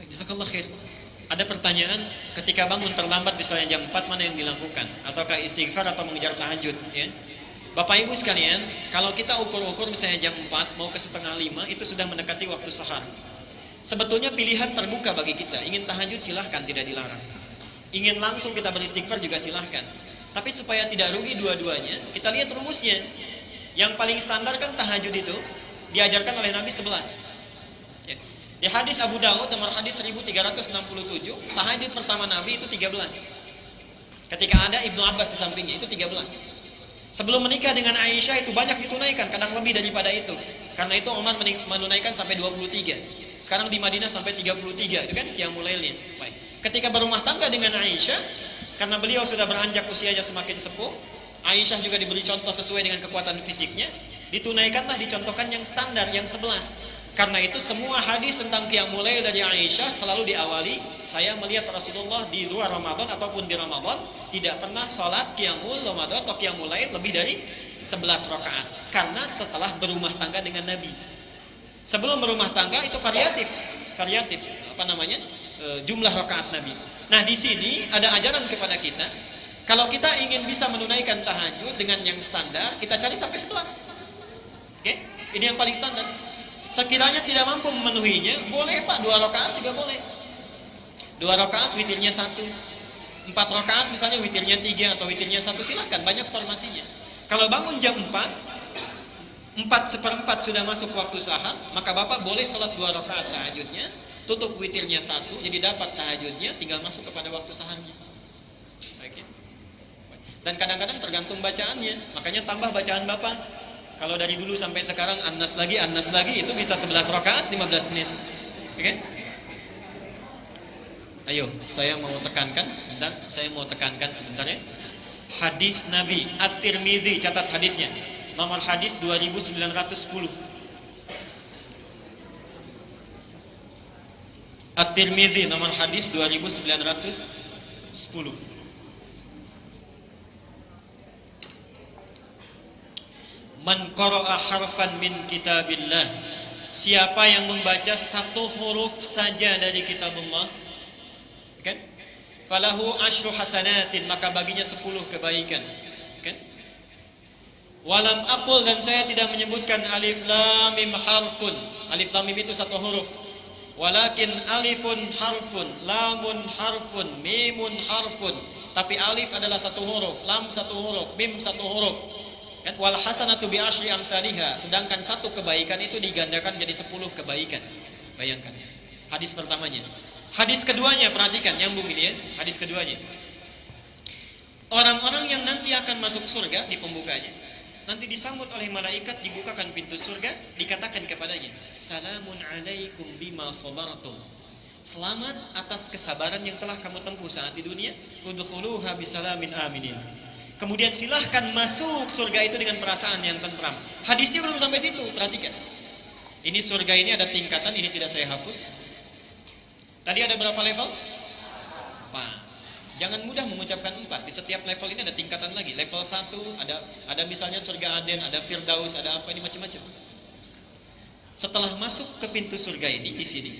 Jazakallah khair. Ada pertanyaan, ketika bangun terlambat misalnya jam 4, mana yang dilakukan? Ataukah istighfar atau mengejar tahajud? Ya. Bapak Ibu sekalian, kalau kita ukur-ukur misalnya jam 4 mau ke setengah 5, itu sudah mendekati waktu sahar. Sebetulnya pilihan terbuka bagi kita. Ingin tahajud silahkan, tidak dilarang. Ingin langsung kita beristighfar juga silahkan. Tapi supaya tidak rugi dua-duanya, kita lihat rumusnya. Yang paling standar kan tahajud itu diajarkan oleh Nabi 11. Ya. Di hadis Abu Dawud nomor hadis 1367, tahajud pertama Nabi itu 13. Ketika ada Ibnu Abbas di sampingnya itu 13. Sebelum menikah dengan Aisyah itu banyak ditunaikan, kadang lebih daripada itu. Karena itu Umar menunaikan sampai 23. Sekarang di Madinah sampai 33, itu kan qiyamul lailnya. Baik. Ketika berumah tangga dengan Aisyah, karena beliau sudah beranjak usianya semakin sepuh, Aisyah juga diberi contoh sesuai dengan kekuatan fisiknya, ditunaikanlah, dicontohkan yang standar, yang 11. Karena itu semua hadis tentang qiyamul lail dari Aisyah selalu diawali, saya melihat Rasulullah di luar Ramadan ataupun di Ramadan tidak pernah sholat qiyamul Ramadan atau qiyamul lail lebih dari 11 rakaat. Karena setelah berumah tangga dengan Nabi. Sebelum berumah tangga itu variatif, jumlah rakaat Nabi. Nah, di sini ada ajaran kepada kita, kalau kita ingin bisa menunaikan tahajud dengan yang standar, kita cari sampai 11. Oke? Ini yang paling standar. Sekiranya tidak mampu memenuhinya, boleh Pak, 2 rakaat juga boleh. 2 rakaat witirnya 1. 4 rakaat misalnya witirnya 3 atau witirnya 1, silahkan, banyak formasinya. Kalau bangun jam 4:4 sudah masuk waktu sahar, maka Bapak boleh sholat 2 rakaat tahajudnya, tutup witirnya 1, jadi dapat tahajudnya, tinggal masuk kepada waktu saharnya. Oke. Dan kadang-kadang tergantung bacaannya, makanya tambah bacaan Bapak. Kalau dari dulu sampai sekarang An-Nas lagi, itu bisa 11 rakaat 15 menit. Oke? Ayo, saya mau tekankan sebentar ya. Hadis Nabi At-Tirmidzi, catat hadisnya. Nomor hadis 2910. At-Tirmidzi nomor hadis 2910. Man qara'a harfan min kitabillah, siapa yang membaca satu huruf saja dari kitabullah, kan? Falahu asyru hasanatin, maka baginya 10 kebaikan, kan? Walam aqul, dan saya tidak menyebutkan alif lam mim harfun. Alif lam mim itu satu huruf. Walakin alifun harfun, lamun harfun, mimun harfun. Tapi alif adalah satu huruf, lam satu huruf, mim satu huruf. Kan wal hasanatu bi asyri amsalihha, sedangkan satu kebaikan itu digandakan jadi 10 kebaikan. Bayangkan. Hadis pertamanya. Hadis keduanya, perhatikan, nyambung ini ya. Hadis keduanya. Orang-orang yang nanti akan masuk surga di pembukanya, nanti disambut oleh malaikat, dibukakan pintu surga, dikatakan kepadanya, salamun alaikum bima sabartum. Selamat atas kesabaran yang telah kamu tempuh saat di dunia. Udkhuluha bisalamin aminin. Kemudian silahkan masuk surga itu dengan perasaan yang tentram. Hadisnya belum sampai situ, perhatikan. Ini surga ini ada tingkatan, ini tidak saya hapus. Tadi ada berapa level? 4. Jangan mudah mengucapkan 4. Di setiap level ini ada tingkatan lagi. Level 1 ada misalnya surga Aden, ada Firdaus, ada apa ini macam-macam. Setelah masuk ke pintu surga ini di sini,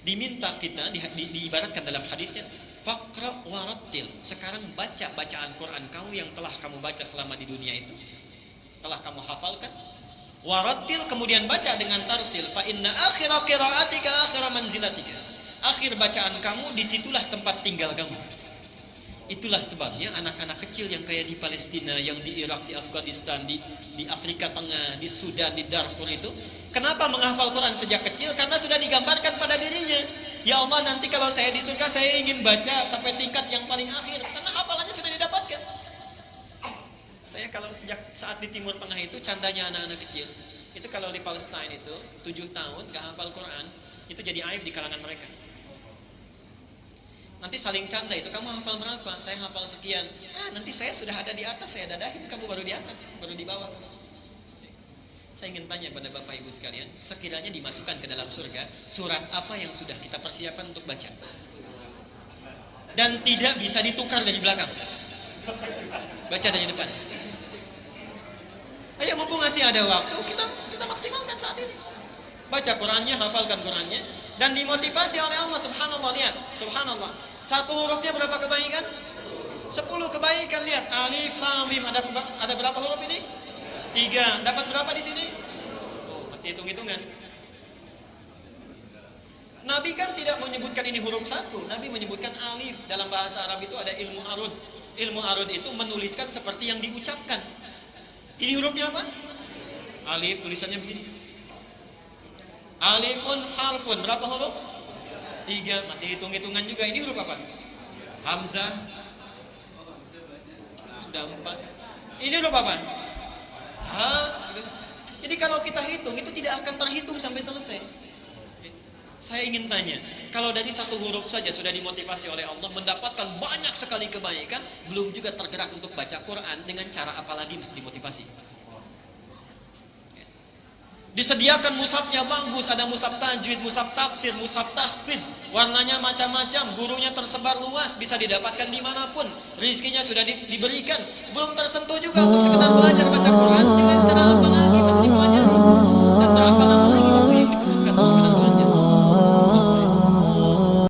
diminta kita diibaratkan dalam hadisnya, faqra warattil. Sekarang baca bacaan Quran kamu yang telah kamu baca selama di dunia itu, telah kamu hafalkan. Warattil, kemudian baca dengan tartil. Fa inna akhira qiraatika akhira manzilatika. Akhir bacaan kamu, disitulah tempat tinggal kamu. Itulah sebabnya anak-anak kecil yang kayak di Palestina, yang di Irak, di Afghanistan, di Afrika Tengah, di Sudan, di Darfur itu, kenapa menghafal Quran sejak kecil? Karena sudah digambarkan pada dirinya. Ya Allah, nanti kalau saya di surga, saya ingin baca sampai tingkat yang paling akhir. Karena hafalannya sudah didapatkan. Saya kalau sejak saat di Timur Tengah itu, candanya anak-anak kecil. Itu kalau di Palestina itu, 7 tahun gak hafal Quran, itu jadi aib di kalangan mereka. Nanti saling canda itu, kamu hafal berapa? Saya hafal sekian. Nanti saya sudah ada di atas, saya dadahin, kamu baru di atas, baru di bawah. Saya ingin tanya pada Bapak Ibu sekalian, sekiranya dimasukkan ke dalam surga, surat apa yang sudah kita persiapkan untuk baca? Dan tidak bisa ditukar dari belakang. Baca dari depan. Ayo, mumpung masih ada waktu, kita maksimalkan saat ini. Baca Qurannya, hafalkan Qurannya. Dan dimotivasi oleh Allah, subhanallah, lihat, subhanallah. Satu hurufnya berapa kebaikan? 10 kebaikan, lihat. Alif, lam, mim, ada berapa huruf ini? 3. Dapat berapa di sini? Oh, masih hitung-hitungan. Nabi kan tidak menyebutkan ini huruf satu. Nabi menyebutkan alif. Dalam bahasa Arab itu ada ilmu arud. Ilmu arud itu menuliskan seperti yang diucapkan. Ini hurufnya apa? Alif, tulisannya begini. Alifun harfun. Berapa huruf? 3. Masih hitung-hitungan juga. Ini huruf apa? Hamzah. Sudah 4. Ini huruf apa? Ha. Jadi kalau kita hitung, itu tidak akan terhitung sampai selesai. Saya ingin tanya, kalau dari satu huruf saja sudah dimotivasi oleh Allah mendapatkan banyak sekali kebaikan, belum juga tergerak untuk baca Quran, dengan cara apa lagi mesti dimotivasi? Disediakan mushafnya bagus, ada mushaf tajwid, mushaf tafsir, mushaf tahfidz, warnanya macam-macam, gurunya tersebar luas, bisa didapatkan dimanapun, rizkinya sudah diberikan, belum tersentuh juga untuk sekedar belajar baca Quran.